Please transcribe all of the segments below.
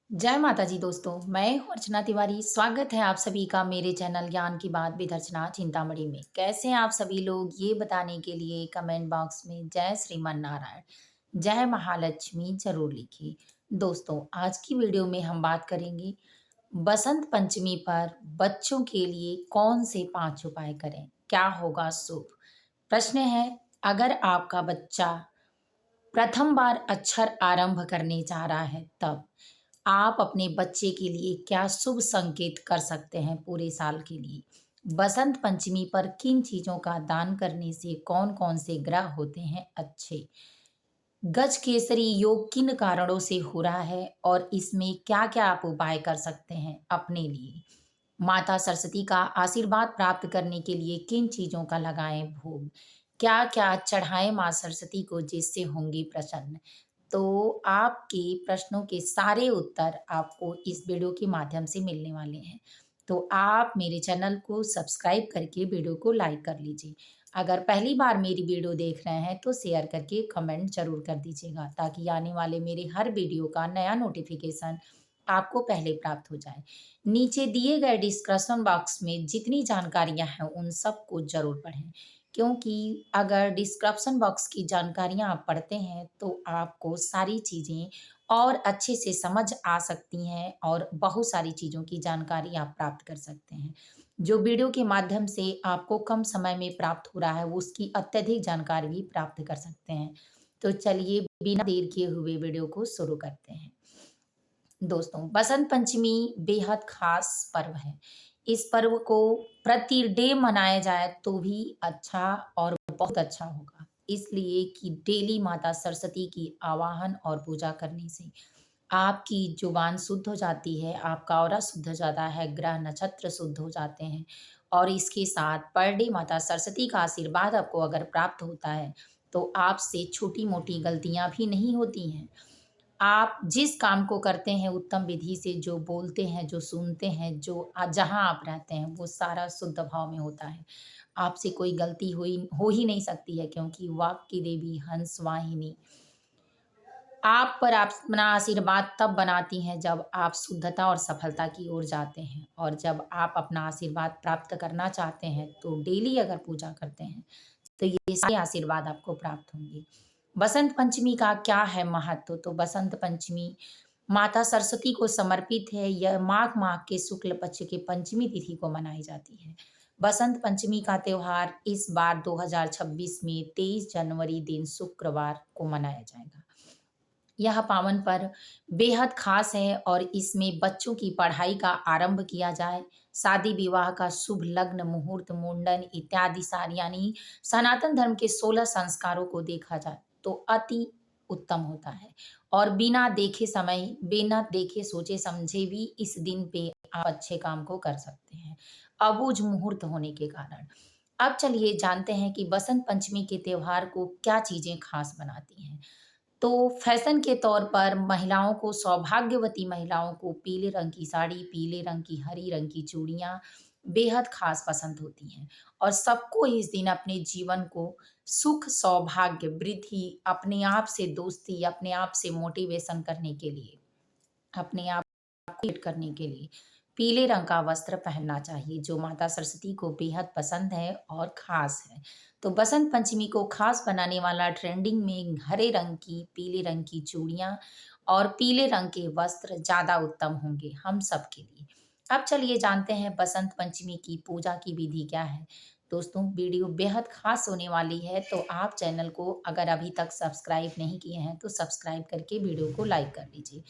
जय माता जी दोस्तों, मैं हूँ अर्चना तिवारी। स्वागत है आप सभी का मेरे चैनल ज्ञान की बात विद अर्चना चिंतामणि में। कैसे हैं आप सभी लोग, ये बताने के लिए कमेंट बॉक्स में जय श्रीमन नारायण, जय महालक्ष्मी जरूर लिखिए। दोस्तों, आज की वीडियो में हम बात करेंगे बसंत पंचमी पर बच्चों के लिए कौन से 5 उपाय करें, क्या होगा शुभ। प्रश्न है, अगर आपका बच्चा प्रथम बार अक्षर आरंभ करने जा रहा है, तब आप अपने बच्चे के लिए क्या शुभ संकेत कर सकते हैं पूरे साल के लिए। बसंत पंचमी पर किन चीजों का दान करने से कौन कौन से ग्रह होते हैं अच्छे। गज केसरी योग किन कारणों से हो रहा है और इसमें क्या क्या आप उपाय कर सकते हैं अपने लिए। माता सरस्वती का आशीर्वाद प्राप्त करने के लिए किन चीजों का लगाएं भोग, क्या क्या चढ़ाएं माँ सरस्वती को जिससे होंगी प्रसन्न। तो आपके प्रश्नों के सारे उत्तर आपको इस वीडियो के माध्यम से मिलने वाले हैं। तो आप मेरे चैनल को सब्सक्राइब करके वीडियो को लाइक कर लीजिए। अगर पहली बार मेरी वीडियो देख रहे हैं तो शेयर करके कमेंट जरूर कर दीजिएगा, ताकि आने वाले मेरे हर वीडियो का नया नोटिफिकेशन आपको पहले प्राप्त हो जाए। नीचे दिए गए डिस्क्रिप्शन बॉक्स में जितनी जानकारियां हैं उन सबको जरूर पढ़ें, क्योंकि अगर डिस्क्रिप्शन बॉक्स की जानकारियां आप पढ़ते हैं तो आपको सारी चीज़ें और अच्छे से समझ आ सकती हैं और बहुत सारी चीज़ों की जानकारी आप प्राप्त कर सकते हैं। जो वीडियो के माध्यम से आपको कम समय में प्राप्त हो रहा है, वो उसकी अत्यधिक जानकारी भी प्राप्त कर सकते हैं। तो चलिए बिना देर किए हुए वीडियो को शुरू करते हैं। दोस्तों, बसंत पंचमी बेहद खास पर्व है। इस पर्व को प्रति डे मनाया जाए तो भी अच्छा और बहुत अच्छा होगा, इसलिए कि डेली माता सरस्वती की आवाहन और पूजा करने से आपकी जुबान शुद्ध हो जाती है, आपका ऑरा शुद्ध हो जाता है, ग्रह नक्षत्र शुद्ध हो जाते हैं। और इसके साथ पर डे माता सरस्वती का आशीर्वाद आपको अगर प्राप्त होता है तो आपसे छोटी मोटी गलतियां भी नहीं होती हैं। आप जिस काम को करते हैं उत्तम विधि से, जो बोलते हैं, जो सुनते हैं, जो जहाँ आप रहते हैं, वो सारा शुद्ध भाव में होता है। आपसे कोई गलती हो ही नहीं सकती है, क्योंकि वाक की देवी हंस वाहिनी आप पर आप अपना आशीर्वाद तब बनाती हैं जब आप शुद्धता और सफलता की ओर जाते हैं। और जब आप अपना आशीर्वाद प्राप्त करना चाहते हैं तो डेली अगर पूजा करते हैं तो ये सारे आशीर्वाद आपको प्राप्त होंगे। बसंत पंचमी का क्या है महत्व, तो बसंत पंचमी माता सरस्वती को समर्पित है। यह माघ माह के शुक्ल पक्ष के पंचमी तिथि को मनाई जाती है। बसंत पंचमी का त्योहार इस बार 2026 में 23 जनवरी दिन शुक्रवार को मनाया जाएगा। यह पावन पर्व बेहद खास है और इसमें बच्चों की पढ़ाई का आरंभ किया जाए, शादी विवाह का शुभ लग्न मुहूर्त मुंडन इत्यादि सारी यानी सनातन धर्म के 16 संस्कारों को देखा जाए तो अति उत्तम होता है। और बिना देखे सोचे समझे भी इस दिन पे आप अच्छे काम को कर सकते हैं, अबूझ मुहूर्त होने के कारण। अब चलिए जानते हैं कि बसंत पंचमी के त्योहार को क्या चीजें खास बनाती हैं। तो फैशन के तौर पर महिलाओं को, सौभाग्यवती महिलाओं को पीले रंग की साड़ी, पीले रंग की, हरी रंग की चूड़ियाँ बेहद खास पसंद होती हैं। और सबको इस दिन अपने जीवन को सुख, सौभाग्य, वृद्धि, अपने आप से दोस्ती, अपने आप से मोटिवेशन करने के लिए, अपने आप को हिट करने के लिए पीले रंग का वस्त्र पहनना चाहिए, जो माता सरस्वती को बेहद पसंद है और खास है। तो बसंत पंचमी को खास बनाने वाला ट्रेंडिंग में हरे रंग की, पीले रंग की चूड़ियाँ और पीले रंग के वस्त्र ज़्यादा उत्तम होंगे हम सब के लिए। अब चलिए जानते हैं बसंत पंचमी की पूजा की विधि क्या है। दोस्तों, वीडियो बेहद खास होने वाली है, तो आप चैनल को अगर अभी तक सब्सक्राइब नहीं किए हैं तो सब्सक्राइब करके वीडियो को लाइक कर लीजिए,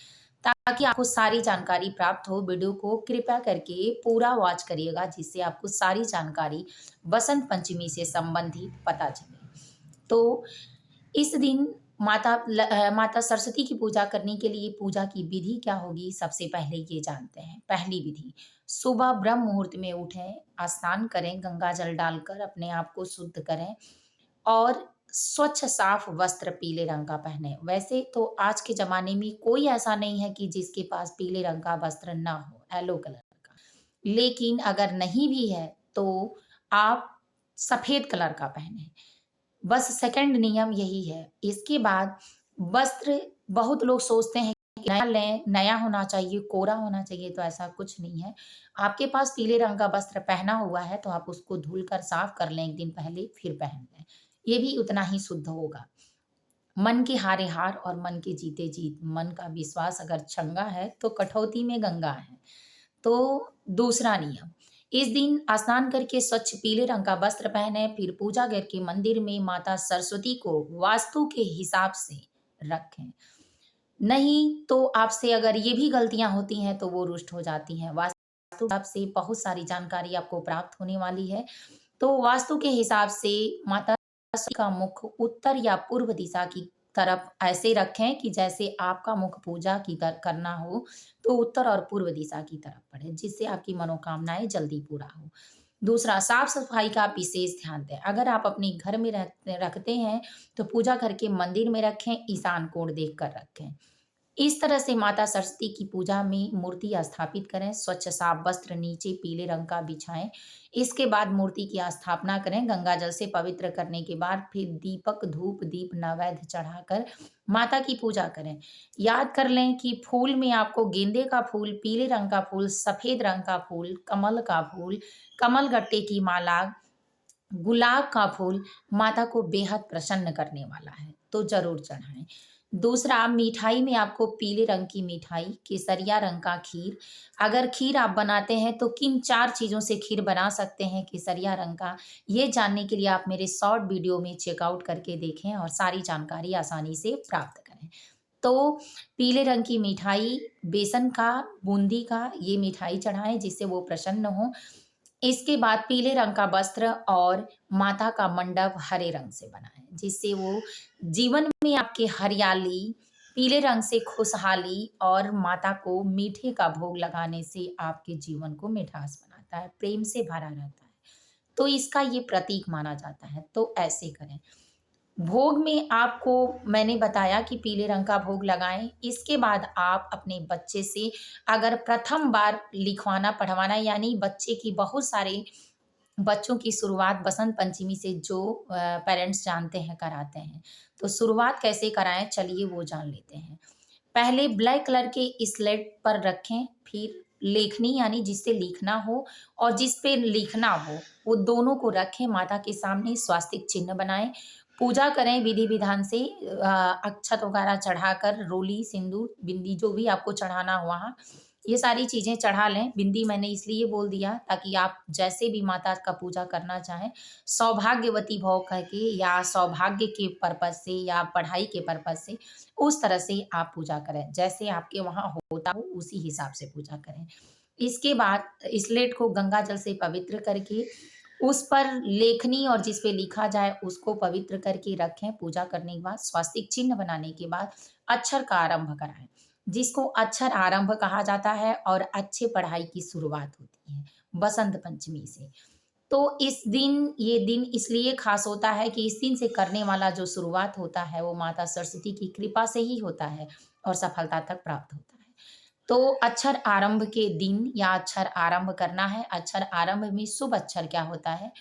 ताकि आपको सारी जानकारी प्राप्त हो। वीडियो को कृपया करके पूरा वॉच करिएगा, जिससे आपको सारी जानकारी बसंत पंचमी से संबंधित पता चले। तो इस दिन माता सरस्वती की पूजा करने के लिए पूजा की विधि क्या होगी, सबसे पहले ये जानते हैं। पहली विधि, सुबह ब्रह्म मुहूर्त में उठें, स्नान करें, गंगा जल डालकर अपने आप को शुद्ध करें और स्वच्छ साफ वस्त्र पीले रंग का पहने। वैसे तो आज के ज़माने में कोई ऐसा नहीं है कि जिसके पास पीले रंग का वस्त्र ना हो, येलो कलर का। लेकिन अगर नहीं भी है तो आप सफ़ेद कलर का पहने। बस सेकंड नियम यही है। इसके बाद वस्त्र, बहुत लोग सोचते हैं नया लें, नया होना चाहिए, कोरा होना चाहिए, तो ऐसा कुछ नहीं है। आपके पास पीले रंग का वस्त्र पहना हुआ है तो आप उसको धुलकर साफ कर लें 1 दिन पहले, फिर पहन लें। ये भी उतना ही शुद्ध होगा। मन के हारे हार और मन के जीते जीत। मन का विश्वास अगर चंगा है तो कठौती में गंगा है। तो दूसरा नियम, इस दिन स्नान करके स्वच्छ पीले रंग का वस्त्र पहने, फिर पूजा घर के मंदिर में माता सरस्वती को वास्तु के हिसाब से रखें। नहीं तो आपसे अगर ये भी गलतियां होती हैं तो वो रुष्ट हो जाती हैं। वास्तु के हिसाब से बहुत सारी जानकारी आपको प्राप्त होने वाली है। तो वास्तु के हिसाब से माता सरस्वती का मुख उत्तर या पूर्व दिशा की तरफ ऐसे रखें कि जैसे आपका मुख पूजा की करना हो तो उत्तर और पूर्व दिशा की तरफ पड़े, जिससे आपकी मनोकामनाएं जल्दी पूरा हो। दूसरा, साफ सफाई का विशेष ध्यान दें। अगर आप अपने घर में रखते हैं तो पूजा घर के मंदिर में रखें, ईशान कोण देख कर रखें। इस तरह से माता सरस्वती की पूजा में मूर्ति स्थापित करें। स्वच्छ साफ वस्त्र नीचे पीले रंग का बिछाएं। इसके बाद मूर्ति की स्थापना करें। गंगा जल से पवित्र करने के बाद फिर दीपक, धूप, दीप, नैवेद्य चढ़ाकर माता की पूजा करें। याद कर लें कि फूल में आपको गेंदे का फूल, पीले रंग का फूल, सफेद रंग का फूल, कमल का फूल, कमल गट्टे की माला, गुलाब का फूल माता को बेहद प्रसन्न करने वाला है, तो ज़रूर चढ़ाएँ। दूसरा, मिठाई में आपको पीले रंग की मिठाई, केसरिया रंग का खीर। अगर खीर आप बनाते हैं तो किन 4 चीज़ों से खीर बना सकते हैं केसरिया रंग का, ये जानने के लिए आप मेरे शॉर्ट वीडियो में चेकआउट करके देखें और सारी जानकारी आसानी से प्राप्त करें। तो पीले रंग की मिठाई, बेसन का, बूंदी का ये मिठाई चढ़ाएँ जिससे वो प्रसन्न हों। इसके बाद पीले रंग का वस्त्र और माता का मंडप हरे रंग से बनाएँ, जिससे वो जीवन में आपकी हरियाली, पीले रंग से खुशहाली और माता को मीठे का भोग लगाने से आपके जीवन को मिठास बनाता है, प्रेम से भरा रहता है। तो इसका ये प्रतीक माना जाता है, तो ऐसे करें। भोग में आपको मैंने बताया कि पीले रंग का भोग लगाएँ। इसके बाद आप अपने बच्चे से अगर प्रथम बार लिखवाना, पढ़वाना यानी बच्चे की बहुत सारे बच्चों की शुरुआत बसंत पंचमी से जो पेरेंट्स जानते हैं, कराते हैं। तो शुरुआत कैसे कराएँ चलिए वो जान लेते हैं। पहले ब्लैक कलर के स्लेट पर रखें, फिर लेखनी यानी जिससे लिखना हो और जिस पे लिखना हो, वो दोनों को रखें माता के सामने, स्वास्तिक चिन्ह बनाएँ, पूजा करें विधि-विधान से अक्षत वगैरह चढ़ाकर, रोली, सिंदूर, बिंदी जो भी आपको चढ़ाना हो वहाँ, ये सारी चीज़ें चढ़ा लें। बिंदी मैंने इसलिए बोल दिया ताकि आप जैसे भी माता का पूजा करना चाहें, सौभाग्यवती भव कह के या सौभाग्य के पर्पज़ से या पढ़ाई के पर्पज़ से उस तरह से आप पूजा करें। जैसे आपके वहाँ होता हो उसी हिसाब से पूजा करें। इसके बाद स्लेट को गंगा जल से पवित्र करके उस पर लेखनी और जिस पे लिखा जाए उसको पवित्र करके रखें। पूजा करने के बाद स्वास्तिक चिन्ह बनाने के बाद अक्षर का आरंभ कराएँ, जिसको अक्षर आरंभ कहा जाता है और अच्छे पढ़ाई की शुरुआत होती है बसंत पंचमी से। तो इस दिन ये दिन इसलिए ख़ास होता है कि इस दिन से करने वाला जो शुरुआत होता है वो माता सरस्वती की कृपा से ही होता है और सफलता तक प्राप्त होता है। तो अक्षर आरंभ के दिन या अक्षर आरंभ करना है, अक्षर आरंभ में शुभ अक्षर क्या होता है?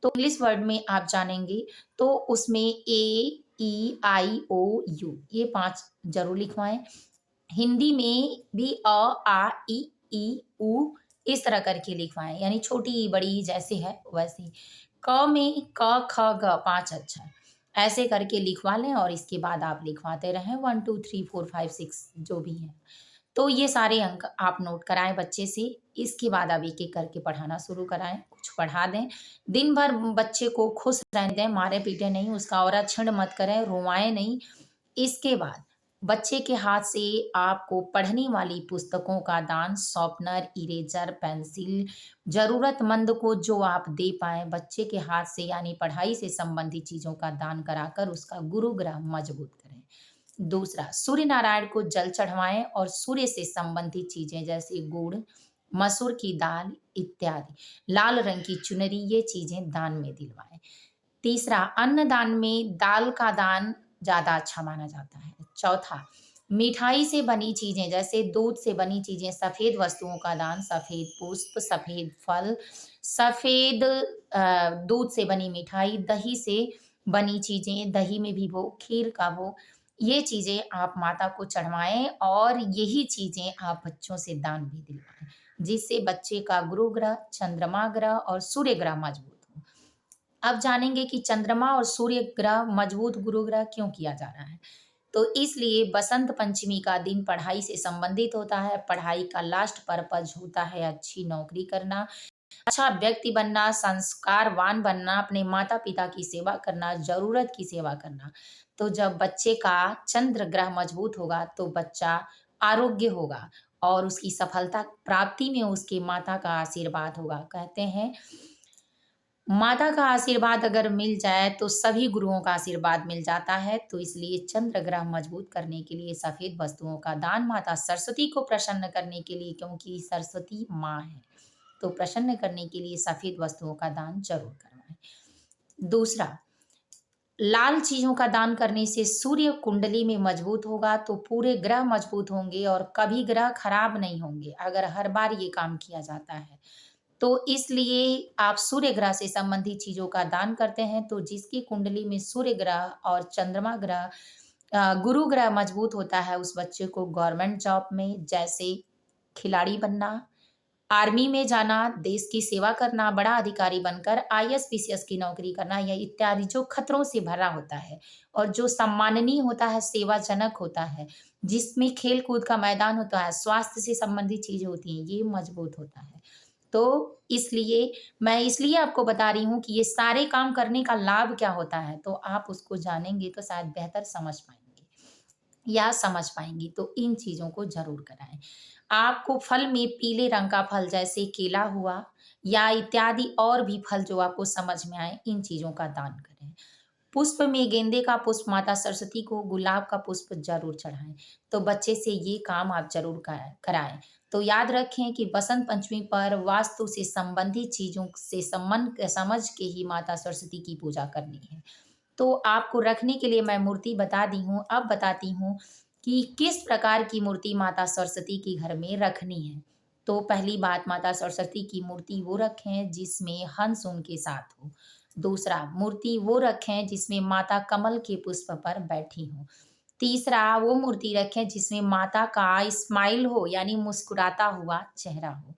तो इंग्लिश वर्ड में आप जानेंगे तो उसमें ए, ई, आई, ओ, यू ये 5 ज़रूर लिखवाएँ। हिंदी में भी अ, आ, इ, ऊ इस तरह करके लिखवाएँ, यानी छोटी, बड़ी जैसे है वैसे ही। क में क, ख, ग 5 अक्षर ऐसे करके लिखवा लें और इसके बाद आप लिखवाते रहें 1, 2, 3, 4, 5, 6 जो भी है। तो ये सारे अंक आप नोट कराएँ बच्चे से, इसके बाद आप एक-एक करके पढ़ाना शुरू कराएँ, कुछ पढ़ा दें। दिन भर बच्चे को खुश रहने दें, मारे-पीटे नहीं, उसका ऑरा क्षीण मत करें, रोवाएँ नहीं। इसके बाद बच्चे के हाथ से आपको पढ़ने वाली पुस्तकों का दान, शॉर्पनर, इरेज़र, पेंसिल, ज़रूरतमंद को जो आप दे पाएँ, बच्चे के हाथ से यानी पढ़ाई से संबंधित चीज़ों का दान कराकर उसका गुरुग्रह मजबूत करें। दूसरा, सूर्य नारायण को जल चढ़वाएँ और सूर्य से संबंधित चीज़ें जैसे गुड़, मसूर की दाल इत्यादि, लाल रंग की चुनरी ये चीज़ें दान में दिलवाएँ। तीसरा, अन्नदान में दाल का दान ज़्यादा अच्छा माना जाता है। चौथा, मिठाई से बनी चीज़ें जैसे दूध से बनी चीज़ें, सफ़ेद वस्तुओं का दान, सफ़ेद पुष्प, सफ़ेद फल, सफ़ेद दूध से बनी मिठाई, दही से बनी चीज़ें, दही में भी भोग, खीर का भोग, ये चीज़ें आप माता को चढ़वाएँ और यही चीज़ें आप बच्चों से दान भी दिलवाएँ, जिससे बच्चे का गुरु ग्रह, चंद्रमा ग्रह और सूर्य ग्रह मजबूत हो। अब जानेंगे कि चंद्रमा और सूर्य ग्रह मजबूत गुरु ग्रह क्यों किया जा रहा है। तो इसलिए बसंत पंचमी का दिन पढ़ाई से संबंधित होता है। पढ़ाई का लास्ट पर्पज़ होता है अच्छी नौकरी करना, अच्छा व्यक्ति बनना, संस्कारवान बनना, अपने माता-पिता की सेवा करना, ज़रूरत की सेवा करना। तो जब बच्चे का चंद्र ग्रह मजबूत होगा, तो बच्चा आरोग्य होगा और उसकी सफलता प्राप्ति में उसके माता का आशीर्वाद होगा। कहते हैं, माता का आशीर्वाद अगर मिल जाए, तो सभी गुरुओं का आशीर्वाद मिल जाता है। तो इसलिए चंद्र ग्रह मजबूत करने के लिए सफ़ेद वस्तुओं का दान, माता सरस्वती को प्रसन्न करने के लिए, क्योंकि सरस्वती माँ है। तो प्रसन्न करने के लिए सफ़ेद वस्तुओं का दान ज़रूर करवाएँ। दूसरा, लाल चीज़ों का दान करने से सूर्य कुंडली में मजबूत होगा, तो पूरे ग्रह मजबूत होंगे और कभी ग्रह खराब नहीं होंगे, अगर हर बार ये काम किया जाता है। तो इसलिए आप सूर्य ग्रह से संबंधित चीज़ों का दान करते हैं, तो जिसकी कुंडली में सूर्य ग्रह और चंद्रमा ग्रह गुरु ग्रह मजबूत होता है, उस बच्चे को गवर्नमेंट जॉब में जैसे खिलाड़ी बनना, आर्मी में जाना, देश की सेवा करना, बड़ा अधिकारी बनकर आईएएस, पीसीएस की नौकरी करना या इत्यादि जो खतरों से भरा होता है और जो सम्माननीय होता है, सेवाजनक होता है, जिसमें खेल-कूद का मैदान होता है, स्वास्थ्य से संबंधित चीज़ें होती हैं, ये मजबूत होता है। तो इसलिए मैं इसलिए आपको बता रही हूँ कि ये सारे काम करने का लाभ क्या होता है, तो आप उसको जानेंगे तो शायद बेहतर समझ पाएँगे। या समझ पाएँगी, तो इन चीज़ों को ज़रूर कराएँ। आपको फल में पीले रंग का फल जैसे केला हुआ या इत्यादि और भी फल जो आपको समझ में आए, इन चीज़ों का दान करें। पुष्प में गेंदे का पुष्प माता सरस्वती को, गुलाब का पुष्प ज़रूर चढ़ाएँ। तो बच्चे से ये काम आप ज़रूर कराएँ। तो याद रखें कि बसंत पंचमी पर वास्तु से संबंधित चीज़ों से संबंध समझ के ही माता सरस्वती की पूजा करनी है। तो आपको रखने के लिए मैं मूर्ति बता दी हूँ। अब बताती हूँ कि किस प्रकार की मूर्ति माता सरस्वती के घर में रखनी है। तो पहली बात, माता सरस्वती की मूर्ति वो रखें जिसमें हंस उनके साथ हो। दूसरा, मूर्ति वो रखें जिसमें माता कमल के पुष्प पर बैठी हों। तीसरा, वो मूर्ति रखें जिसमें माता का स्माइल हो, यानी मुस्कुराता हुआ चेहरा हो।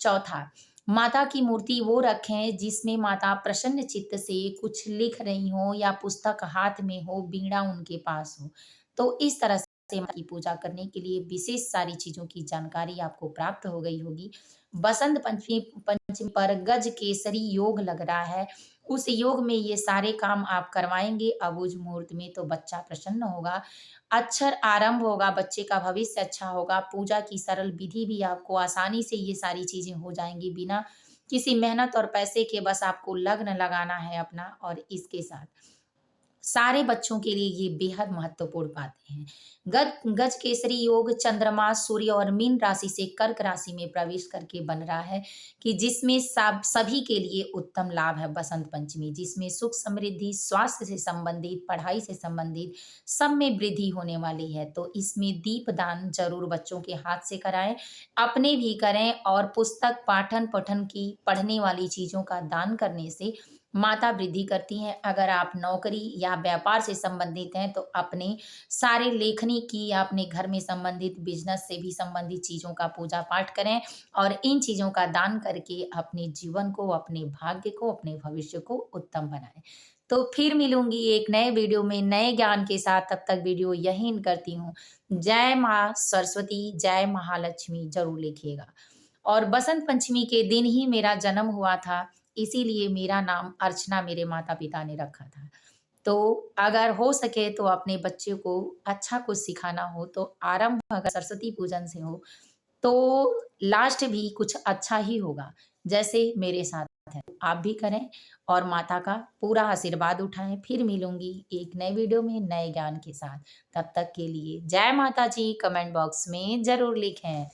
चौथा, माता की मूर्ति वो रखें जिसमें माता प्रसन्न चित्त से कुछ लिख रही हों या पुस्तक हाथ में हो, वीणा उनके पास हो। तो इस तरह से माँ की पूजा करने के लिए विशेष सारी चीज़ों की जानकारी आपको प्राप्त हो गई होगी। बसंत पंचमी पंचमी पर गज केसरी योग लग रहा है, उस योग में ये सारे काम आप करवाएँगे अबुझ मुहूर्त में, तो बच्चा प्रसन्न होगा। अक्षर आरंभ होगा, बच्चे का भविष्य अच्छा होगा, पूजा की सरल विधि भी आपको आसानी से ये सारी चीज़ें हो जाएँगी, बिना किसी मेहनत और पैसे के बस आपको लग्न लगाना है अपना और इसके साथ सारे बच्चों के लिए ये बेहद महत्वपूर्ण बातें हैं। गज केसरी योग चंद्रमा, सूर्य और मीन राशि से कर्क राशि में प्रवेश करके बन रहा है कि जिसमें सब सभी के लिए उत्तम लाभ है बसंत पंचमी, जिसमें सुख समृद्धि, स्वास्थ्य से संबंधित, पढ़ाई से संबंधित सब में वृद्धि होने वाली है। तो इसमें दीपदान ज़रूर बच्चों के हाथ से कराएँ, अपने भी करें और पुस्तक पाठन-पठन की पढ़ने वाली चीज़ों का दान करने से माता वृद्धि करती हैं। अगर आप नौकरी या व्यापार से संबंधित हैं, तो अपने सारे लेखनी की या अपने घर में संबंधित बिज़नेस से भी संबंधित चीज़ों का पूजा-पाठ करें और इन चीज़ों का दान करके अपने जीवन को, अपने भाग्य को, अपने भविष्य को उत्तम बनाएँ। तो फिर मिलूँगी एक नए वीडियो में नए ज्ञान के साथ, तब तक वीडियो यहीं एंड करती हूँ। जय माँ सरस्वती, जय महालक्ष्मी ज़रूर लिखिएगा। और बसंत पंचमी के दिन ही मेरा जन्म हुआ था, इसीलिए मेरा नाम अर्चना मेरे माता-पिता ने रखा था। तो अगर हो सके तो अपने बच्चे को अच्छा कुछ सिखाना हो, तो आरंभ अगर सरस्वती पूजन से हो, तो लास्ट भी कुछ अच्छा ही होगा, जैसे मेरे साथ है। आप भी करें और माता का पूरा आशीर्वाद उठाएँ। फिर मिलूँगी एक नए वीडियो में नए ज्ञान के साथ। तब तक के लिए जय माता जी कमेंट बॉक्स में ज़रूर लिखें।